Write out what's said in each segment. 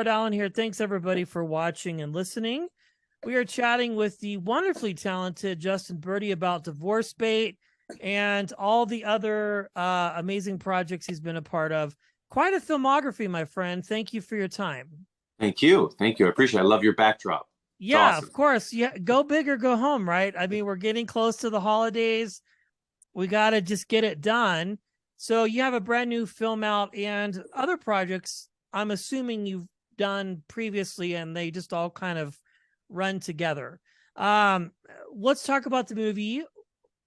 Rhode Island here. Thanks everybody for watching and listening. We are chatting with the wonderfully talented Justin Berti about Divorce Bait and all the other amazing projects he's been a part of. Quite a filmography, my friend. Thank you for your time. Thank you. Thank you. I appreciate it. I love your backdrop. It's Yeah, awesome. of course. Yeah, go big or go home, right? I mean, we're getting close to the holidays. We got to just get it done. So you have a brand new film out and other projects I'm assuming you've done previously and they just all kind of run together. Let's talk about the movie.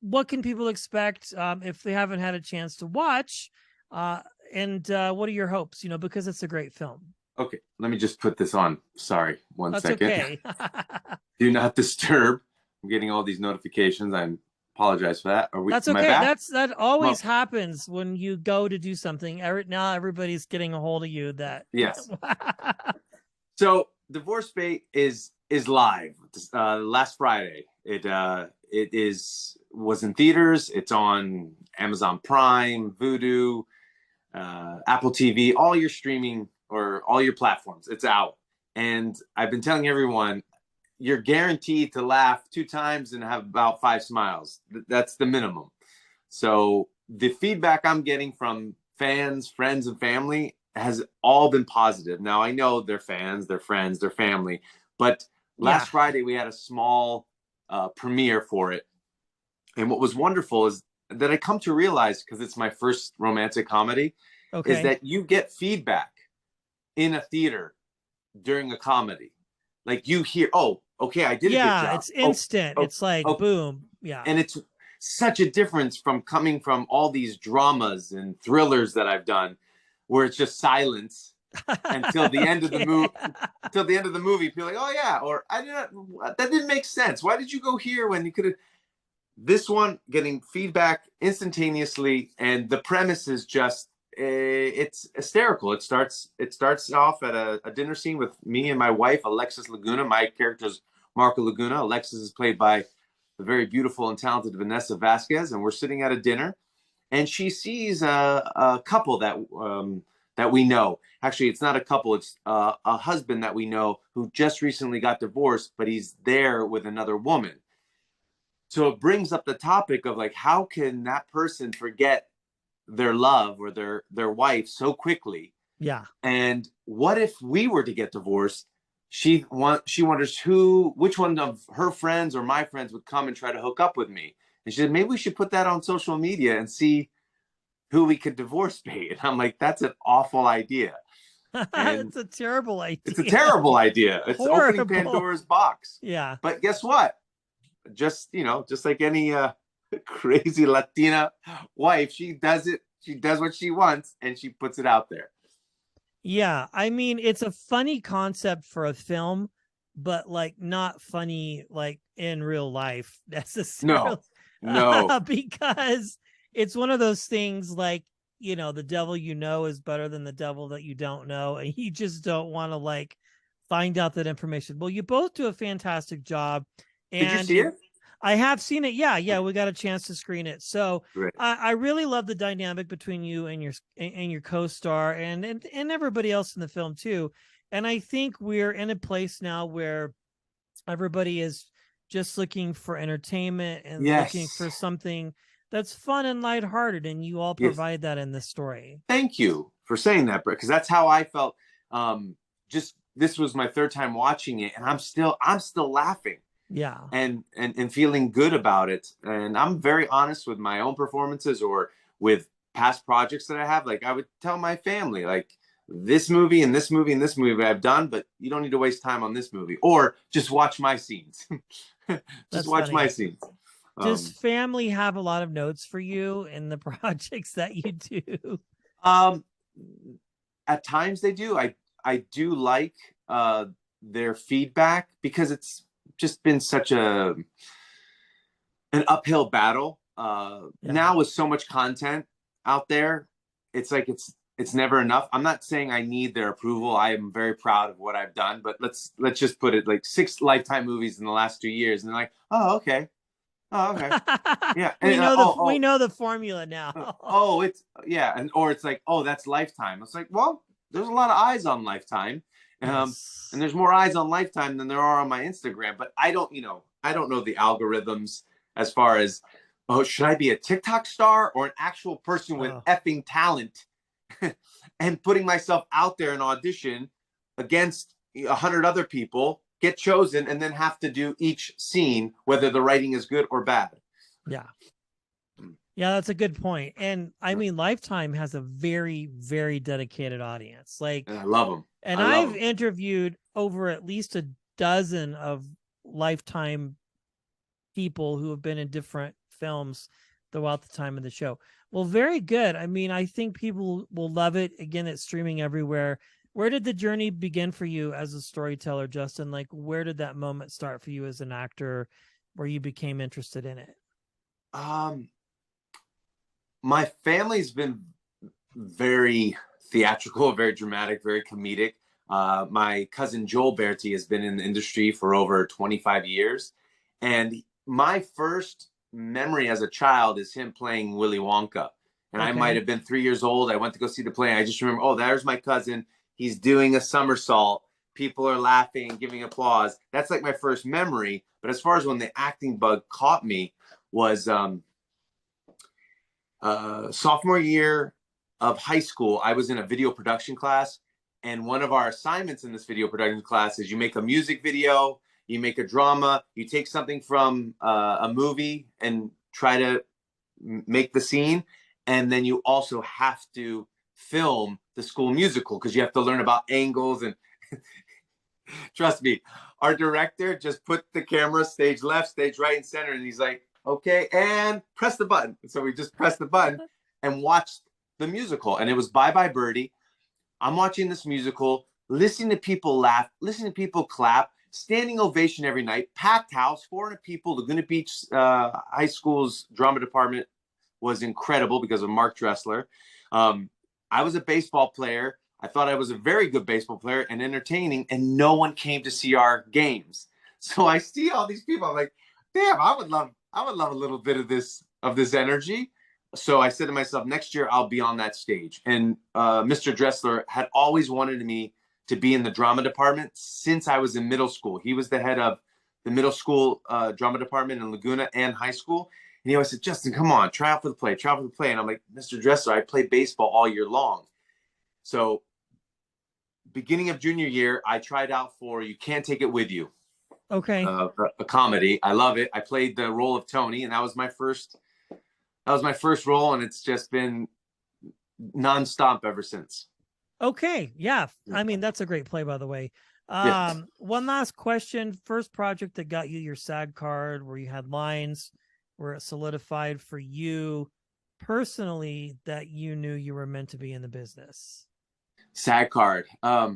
What can people expect if they haven't had a chance to watch? And what are your hopes, because it's a great film. Okay, let me just put this on. Sorry, one second. Okay. Do not disturb. I'm getting all these notifications. I apologize for that. That's okay. That always happens when you go to do something. Now everybody's getting a hold of you. Yes. So Divorce Bait is live. Last Friday. It was in theaters. It's on Amazon Prime, Vudu, Apple TV, all your streaming or all your platforms. It's out. And I've been telling everyone, you're guaranteed to laugh 2 times and have about 5 smiles. That's the minimum. So the feedback I'm getting from fans, friends, and family has all been positive. Now, I know they're fans, they're friends, they're family. But last Friday, we had a small premiere for it. And what was wonderful is that I come to realize, because it's my first romantic comedy, is that you get feedback in a theater during a comedy. Like you hear, oh, okay, I did a good job. Yeah, it's instant. It's like, boom. Yeah. And it's such a difference from coming from all these dramas and thrillers that I've done, where it's just silence until the end of the movie. Until the end of the movie, people are like, oh yeah, or that didn't make sense. Why did you go here when you could have? This one getting feedback instantaneously, and the premise is just it's hysterical. It starts off at a dinner scene with me and my wife, Alexis Laguna. My character is Marco Laguna. Alexis is played by the very beautiful and talented Vanessa Vasquez, and we're sitting at a dinner, and she sees a couple that we know. Actually, it's not a couple. It's a husband that we know who just recently got divorced, but he's there with another woman. So it brings up the topic of like, how can that person forget their love or their wife so quickly? Yeah. And what if we were to get divorced? She wonders which one of her friends or my friends would come and try to hook up with me. And she said, maybe we should put that on social media and see who we could divorce bait. And I'm like, that's an awful idea. And it's a terrible idea. It's a terrible idea. It's horrible. Opening Pandora's box. Yeah. But guess what? Just like any crazy Latina wife, she does it. She does what she wants, and she puts it out there. Yeah, I mean, it's a funny concept for a film, but like not funny like in real life necessarily. No, because it's one of those things like, the devil is better than the devil that you don't know, and you just don't want to like find out that information. Well, you both do a fantastic job. Did you see it? I have seen it. Yeah. We got a chance to screen it. So right. I really love the dynamic between you and your co-star and everybody else in the film too. And I think we're in a place now where everybody is just looking for entertainment and looking for something that's fun and lighthearted. And you all provide that in this story. Thank you for saying that, Brett, because that's how I felt. This was my 3rd time watching it, and I'm still laughing. Yeah. And feeling good about it. And I'm very honest with my own performances or with past projects that I have. Like I would tell my family, like this movie and this movie and this movie I've done, but you don't need to waste time on this movie, or just watch my scenes. Just watch my scenes. Does family have a lot of notes for you in the projects that you do? At times they do. I do like their feedback, because it's just been such an uphill battle. Now with so much content out there, it's like it's never enough. I'm not saying I need their approval. I am very proud of what I've done, but let's just put it like 6 Lifetime movies in the last 2 years, and they're like, oh okay. Yeah. We know the formula now. Or it's like, oh, that's Lifetime. It's like, well, there's a lot of eyes on Lifetime. And Yes. there's more eyes on Lifetime than there are on my Instagram. But I don't, I don't know the algorithms as far as, oh, should I be a TikTok star or an actual person with Oh, effing talent and putting myself out there in audition against 100 other people, get chosen, and then have to do each scene, whether the writing is good or bad. yeah. Yeah, that's a good point. And I mean, Lifetime has a very, very dedicated audience. Like, And I love them. and I love I've them. interviewed over at least a dozen of Lifetime people who have been in different films throughout the time of the show. Well, very good. I mean, I think people will love it. Again, it's streaming everywhere. Where did the journey begin for you as a storyteller, Justin? Like, where did that moment start for you as an actor where you became interested in it? Um, my family's been very theatrical, very dramatic, very comedic. My cousin Joel Berti has been in the industry for over 25 years. And my first memory as a child is him playing Willy Wonka. And I might Okay. have been 3 years old. I went to go see the play. I just remember, oh, there's my cousin. He's doing a somersault. People are laughing, giving applause. That's like my first memory. But as far as when the acting bug caught me was sophomore year of high school. I was in a video production class, and one of our assignments in this video production class is you make a music video, you make a drama, you take something from a movie and try to make the scene, and then you also have to film the school musical because you have to learn about angles and trust me, our director just put the camera stage left, stage right, and center, and he's like, okay, and press the button. So we just pressed the button and watched the musical. And it was Bye Bye Birdie. I'm watching this musical, listening to people laugh, listening to people clap, standing ovation every night, packed house, 400 people. Laguna Beach High School's drama department was incredible because of Mark Dressler. I was a baseball player. I thought I was a very good baseball player and entertaining, and no one came to see our games. So I see all these people. I'm like, damn, I would love a little bit of this energy. So I said to myself, next year I'll be on that stage. And Mr. Dressler had always wanted me to be in the drama department since I was in middle school. He was the head of the middle school drama department in Laguna and high school. And he always said, Justin, come on, try out for the play, try out for the play. And I'm like, Mr. Dressler, I play baseball all year long. So beginning of junior year, I tried out for You Can't Take It With You, Okay. a comedy. I love it. I played the role of Tony, and that was my first role, and it's just been nonstop ever since. Okay. Yeah. I mean, that's a great play, by the way. Yeah. One last question. First project that got you your SAG card where you had lines, where it solidified for you personally that you knew you were meant to be in the business. SAG card. I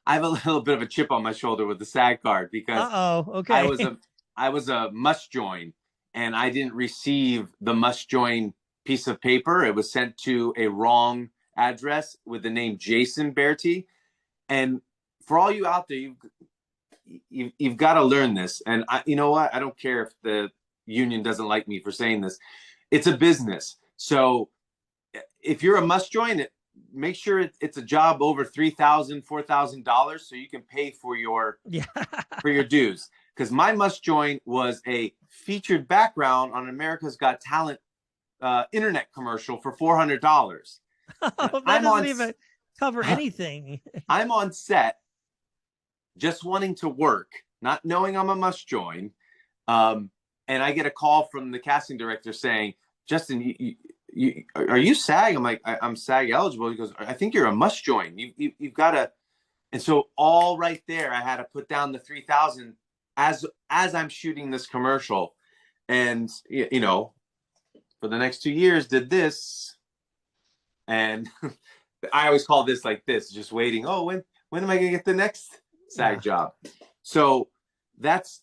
have a little bit of a chip on my shoulder with the SAG card because Uh-oh. I Okay. was a I was a must join, and I didn't receive the must join piece of paper. It was sent to a wrong address with the name Jason Berti. And for all you out there, you've got to learn this. And you know what? I don't care if the union doesn't like me for saying this. It's a business. So if you're a must join, make sure it's a job over $3,000, $4,000 so you can pay for your Yeah. dues. Because my must join was a featured background on America's Got Talent internet commercial for $400. And Oh, that doesn't even cover uh, anything. I'm on set just wanting to work, not knowing I'm a must join. And I get a call from the casting director saying, Justin, are you SAG? I'm like, I'm SAG eligible. He goes, I think you're a must join. You've got to. And so all right there, I had to put down the 3,000 as I'm shooting this commercial. And, for the next 2 years did this. And I always call this like this, just waiting. Oh, when am I going to get the next SAG job? So that's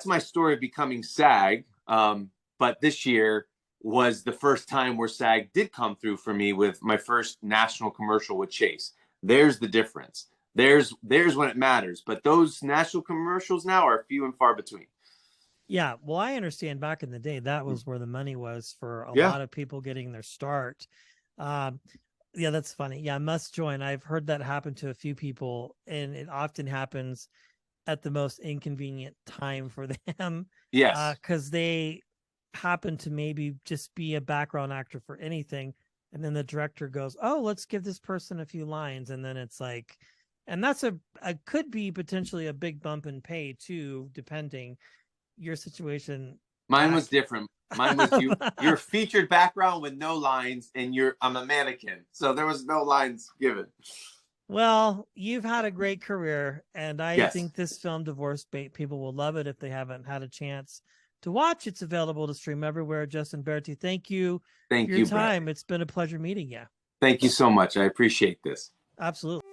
my story of becoming SAG. But this year was the first time where SAG did come through for me with my first national commercial with Chase. There's the difference. There's when it matters. But those national commercials now are few and far between. Yeah, well, I understand back in the day that was where the money was for a Yeah. lot of people getting their start. Um, Yeah, that's funny. Yeah, must join. I've heard that happen to a few people, and it often happens at the most inconvenient time for them, Yes. because they happen to maybe just be a background actor for anything, and then the director goes, "Oh, let's give this person a few lines," and then it's like, and that's a could be potentially a big bump in pay too, depending your situation. Mine Uh, was different. Mine was you're featured background with no lines, and I'm a mannequin, so there was no lines given. Well, you've had a great career, and I Yes. think this film, Divorce Bait, people will love it if they haven't had a chance to watch. It's available to stream everywhere. Justin Berti, thank you for Thank your you, Brett. time. It's been a pleasure meeting you. Thank you so much. I appreciate this. Absolutely.